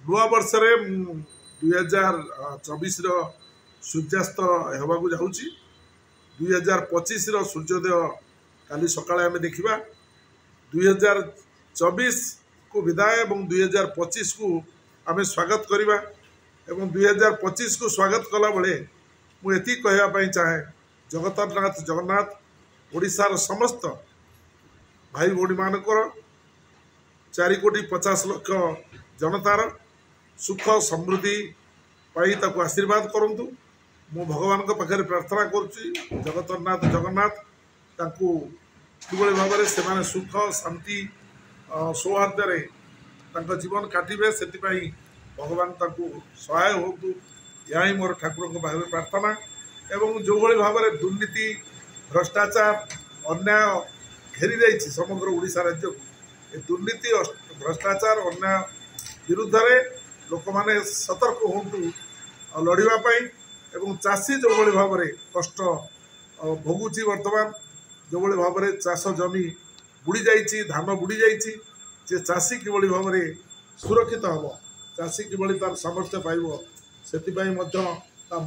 नुआ वर्ष 2024 सूर्यास्त होगा जाऊँगी 2025 सूर्योदय काली सकाळे आम देखा 2024 को विदाय और 2025 को आम स्वागत करवा 2025 को स्वागत कला बेले मुझे कहवाई चाहे जगतरनाथ जगन्नाथ ओडिशार समस्त भाई भौणी मानकर 4,50,00,000 जनतार सुख समृद्धि पाई ताको आशीर्वाद करंतु मु भगवान को पाखे प्रार्थना करुच्ची जगतरनाथ जगन्नाथ तांकु किभଳି भाव से माने सुख शांति सौहार्द्य तांको जीवन काटिबे सेतिपाई भगवान तांकु सहाय होतु या ही मोर ठाकुर को पाखे प्रार्थना एवं जो भଳି भाव में दुर्नीति भ्रष्टाचार अन्याय घेरी जाइए समग्र ओडिशा राज्य को दुर्नीति भ्रष्टाचार अन्याय विरुद्ध में लोक मैंने सतर्क हूँ लड़ाई एवं चाषी जो भଳି भाव में कष्ट भोगुची वर्तमान जो भଳି भाव में चाष जमी बुड़ी जाइए धान बुड़ी जाइए चाषी किभଳି भाव में सुरक्षित हम चाषी किभଳି तार सामर्थ्य पाइब से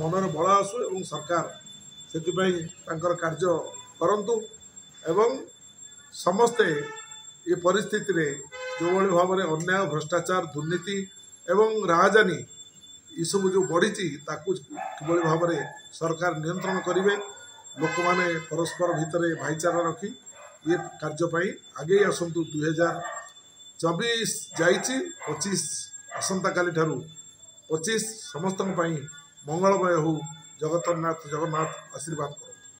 मनर बल आसू एवं सरकार से कार्य करंतु एवं समस्ते ये परिस्थिति रे जो भଳି भाव में अन्याय भ्रष्टाचार दुर्नीति एवं राजधानी ये सब जो बढ़ी किभଳି भाव में सरकार नियंत्रण करेंगे लोक मैंने परस्पर भितर भाईचारा रखी ये कार्यपाई आगे आसतु 2024 जाइए 25 आसंता काली ठारू 25 समस्त मंगलमय हो जगतरनाथ जगन्नाथ आशीर्वाद कर।